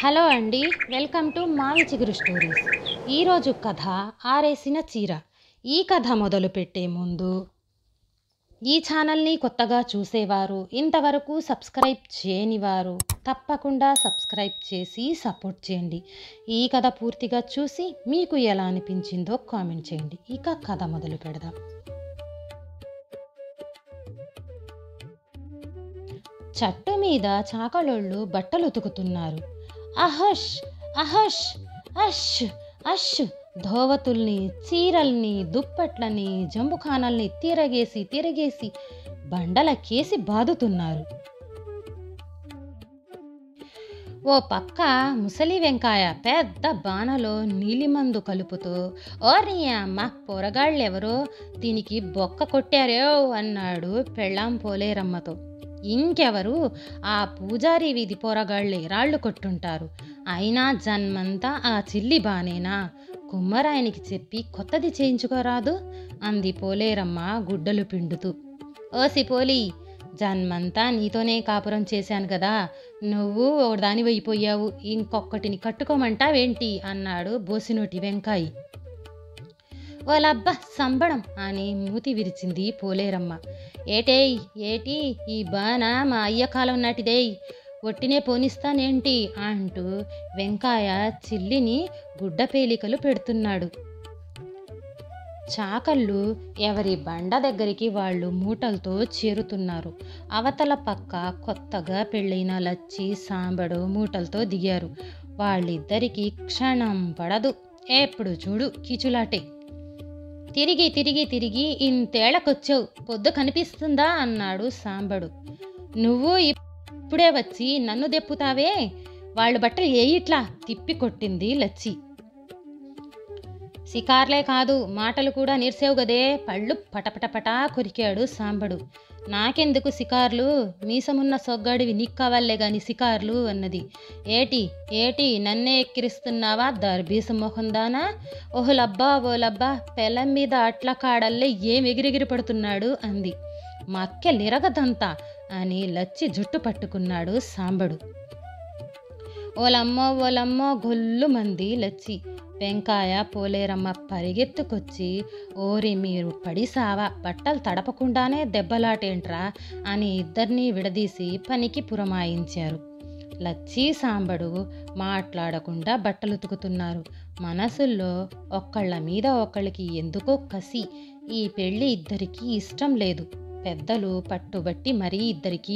Hello అండి, welcome to మావి చిగురు స్టోరీస్. ఈరోజు కథ ఆరేసిన చీర. ఈ కథ మొదలుపెట్టే ముందు ఈ ఛానల్ని కొత్తగా చూసేవారు, ఇంతవరకు సబ్స్క్రైబ్ చేయనివారు తప్పకుండా సబ్స్క్రైబ్ చేసి సపోర్ట్ చేయండి. ఈ కథ పూర్తిగా చూసి మీకు ఎలా అనిపించిందో కామెంట్ చేయండి. ఇక కథ మొదలు పెడదాం. చెట్టు మీద చాకలోళ్ళు బట్టలు ఉతుకుతున్నారు. అహష్ అహష్ అష్ అష్ ధోవతుల్ని, చీరల్ని, దుప్పట్లని, జంబుఖానాల్ని తిరగేసి బండలకేసి బాదుతున్నారు. ఓ పక్క ముసలి వెంకాయ పెద్ద బాణలో నీలిమందు కలుపుతూ, ఓర్ని అమ్మ పొరగాళ్ళెవరో దీనికి బొక్క కొట్టారో అన్నాడు పెళ్ళాం పోలేరమ్మతో. ఇంకెవరు, ఆ పూజారి వీధి పోరగాళ్లే రాళ్లు కొట్టుంటారు. అయినా జన్మంతా ఆ చిల్లి బానేనా, కుమ్మరాయనికి చెప్పి కొత్తది చేయించుకోరాదు అంది పోలేరమ్మ గుడ్డలు పిండుతూ. ఓసి పోలి, జన్మంతా నీతోనే కాపురం చేశాను కదా, నువ్వు ఒకదాని అయిపోయావు, ఇంకొక్కటిని కట్టుకోమంటావేంటి అన్నాడు బోసినోటి వెంకాయి. ఓలబ్బ సంబడం అని మూతి విరిచింది పోలేరమ్మ. ఏటేయ్ ఏటి ఈ బాణ మా అయ్య కాలం నాటిదేయ్, ఒట్టినే పోనిస్తానేంటి అంటూ వెంకాయ చిల్లిని గుడ్డపేలికలు పెడుతున్నాడు. చాకళ్ళు ఎవరి బండ దగ్గరికి వాళ్ళు మూటలతో చేరుతున్నారు. అవతల పక్క కొత్తగా పెళ్ళైన లచ్చి, సాంబడు మూటలతో దిగారు. వాళ్ళిద్దరికీ క్షణం పడదు, ఎప్పుడు చూడు కీచులాటే. తిరిగి ఇంతేళ్లకొచ్చావు, పొద్దు కనిపిస్తుందా అన్నాడు సాంబడు. నువ్వు ఇప్పుడే వచ్చి నన్ను దెప్పుతావే, వాళ్ళు బట్టలు ఇట్లా తిప్పి కొట్టింది లచ్చి. సికార్లే కాదు, మాటలు కూడా నేర్సేవు గదే, పళ్ళు పటపటపటా కొరికాడు సాంబడు. నాకెందుకు సికార్లు, మీసమున్న సొగ్గాడివి నీకు కావాలే గాని సికార్లు అన్నది. ఏటి నన్నే ఎక్కిరిస్తున్నావా దర్బీసు మొహందానా, ఓహులబ్బా ఓలబ్బా పెళ్ళం మీద అట్ల కాడల్లే ఏం ఎగిరెగిరి పడుతున్నాడు అంది. మక్కెలిరగదంతా అని లచ్చి జుట్టు పట్టుకున్నాడు సాంబడు. ఓలమ్మో గొల్లు మంది లచ్చి. వెంకాయ పోలేరమ్మ పరిగెత్తుకొచ్చి, ఓరి మీరు పడిసావా, బట్టలు తడపకుండానే దెబ్బలాటేంట్రా అని ఇద్దరినీ విడదీసి పనికి పురమాయించారు. లచ్చి, సాంబడు మాట్లాడకుండా బట్టలుతుకుతున్నారు. మనసుల్లో ఒక్కళ్ళ మీద ఒకళ్ళకి ఎందుకో కసి. ఈ పెళ్ళి ఇద్దరికీ ఇష్టం లేదు. పెద్దలు పట్టుబట్టి మరీ ఇద్దరికీ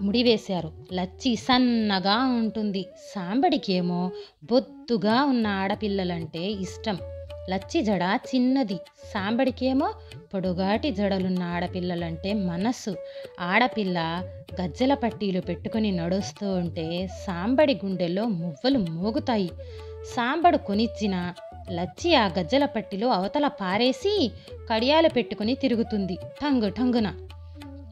ముడివేశారు. లచ్చి సన్నగా ఉంటుంది, సాంబడికేమో బొద్దుగా ఉన్న ఆడపిల్లలంటే ఇష్టం. లచ్చి జడ చిన్నది, సాంబడికేమో పొడుగాటి జడలున్న ఆడపిల్లలంటే మనస్సు. ఆడపిల్ల గజ్జల పట్టీలు పెట్టుకుని నడుస్తూ ఉంటే సాంబడి గుండెల్లో మువ్వలు మోగుతాయి. సాంబడు కొనిచ్చిన లచ్చి ఆ గజ్జల పట్టిలో అవతల పారేసి కడియాలు పెట్టుకుని తిరుగుతుంది టంగున.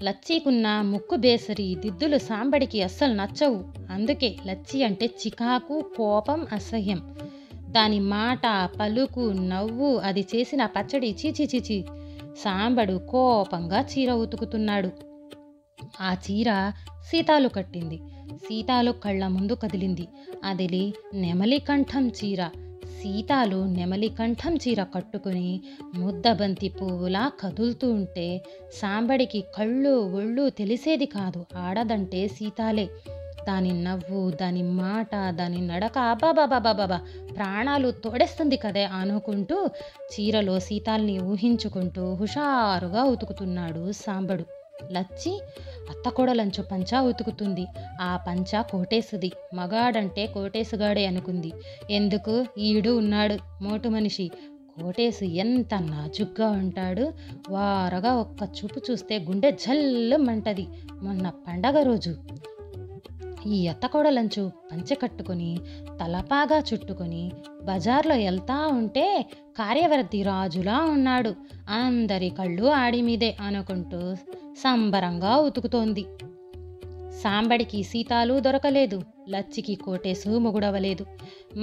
లచ్చికున్న ముక్కు బేసరి దిద్దులు సాంబడికి అస్సలు నచ్చవు. అందుకే లచ్చి అంటే చికాకు, కోపం, అసహ్యం. దాని మాట, పలుకు, నవ్వు, అది చేసిన పచ్చడి చీచి. సాంబడు కోపంగా చీర ఉతుకుతున్నాడు. ఆ చీర సీతాలు కట్టింది. సీతాలు కళ్ళ ముందు కదిలింది. అదిలి నెమలి కంఠం చీర. సీతాలు నెమలి కంఠం చీర కట్టుకుని ముద్దబంతి పువ్వులా కదులుతూ ఉంటే సాంబడికి కళ్ళు ఒళ్ళు తెలిసేది కాదు. ఆడదంటే సీతాలే. దాని నవ్వు, దాని మాట, దాని నడక అబాబాబాబాబా ప్రాణాలు తోడేస్తుంది కదే అనుకుంటూ చీరలో సీతాల్ని ఊహించుకుంటూ హుషారుగా ఉతుకుతున్నాడు సాంబడు. లచ్చి అత్తకోడలంచు పంచా ఉతుకుతుంది. ఆ పంచా కోటేసుది. మగాడంటే కోటేసుగాడే అనుకుంది. ఎందుకు, ఈడు ఉన్నాడు మోటు మనిషి. కోటేసు ఎంత నాజుగ్గా ఉంటాడు. వారగా ఒక్క చూపు చూస్తే గుండె జల్లుమంటది. మొన్న పండగ రోజు ఈ అత్తకోడలంచు పంచె కట్టుకుని తలపాగా చుట్టుకొని బజార్లో వెళ్తా ఉంటే కార్యవర్తి రాజులా ఉన్నాడు. అందరి కళ్ళు ఆడి మీదే అనుకుంటూ సంబరంగా ఉతుకుతోంది. సాంబడికి సీతాలు దొరకలేదు, లచ్చికి కోటేసు మొగుడవలేదు.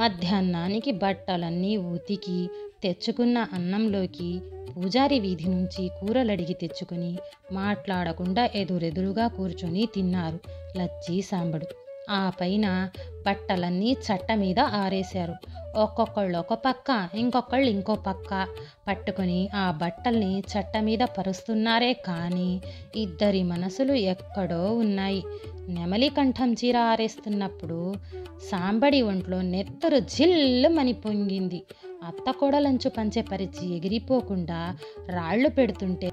మధ్యాహ్నానికి బట్టలన్నీ ఉతికి తెచ్చుకున్న అన్నంలోకి పూజారి వీధి నుంచి కూరలడిగి తెచ్చుకుని మాట్లాడకుండా ఎదురెదురుగా కూర్చొని తిన్నారు లచ్చి, సాంబడు. ఆ పైన బట్టలన్నీ చట్ట మీద ఆరేశారు. ఒక్కొక్కళ్ళు ఒక పక్క, ఇంకొకళ్ళు ఇంకో పక్క పట్టుకొని ఆ బట్టల్ని చట్ట మీద పరుస్తున్నారే కానీ ఇద్దరి మనసులు ఎక్కడో ఉన్నాయి. నెమలి కంఠం చీర ఆరేస్తున్నప్పుడు సాంబడి ఒంట్లో నెత్తరు జిల్లుమని పొంగింది. అత్త కోడలంచు పంచె పరిచి ఎగిరిపోకుండా రాళ్ళు పెడుతుంటే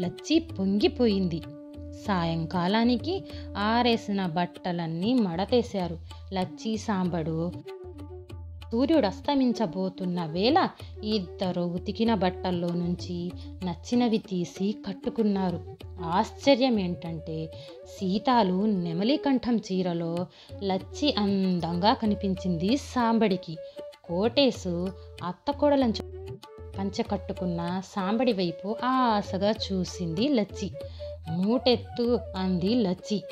లచ్చి పొంగిపోయింది. సాయంకాలానికి ఆరేసిన బట్టలన్నీ మడతేశారు. లచ్చి సాంబడు సూర్యుడస్తమించబోతున్న వేళ ఇద్దరు ఉతికిన బట్టల్లో నుంచి నచ్చినవి తీసి కట్టుకున్నారు. ఆశ్చర్యం ఏంటంటే సీతాలు నెమలి కంఠం చీరలో లచ్చి అందంగా కనిపించింది సాంబడికి. కోటేశు అత్తకోడలంచు పంచె కట్టుకున్న సాంబడి వైపు ఆశగా చూసింది లచ్చి. మూటెత్తు అంది లచ్చి.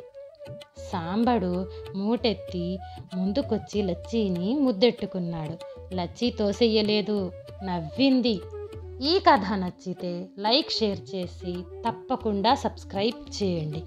సాంబడు మూటెత్తి ముందుకొచ్చి లచ్చిని ముద్దెట్టుకున్నాడు. లచ్చి తోసెయ్యలేదు, నవ్వింది. ఈ కథ నచ్చితే లైక్, షేర్ చేసి తప్పకుండా సబ్స్క్రైబ్ చేయండి.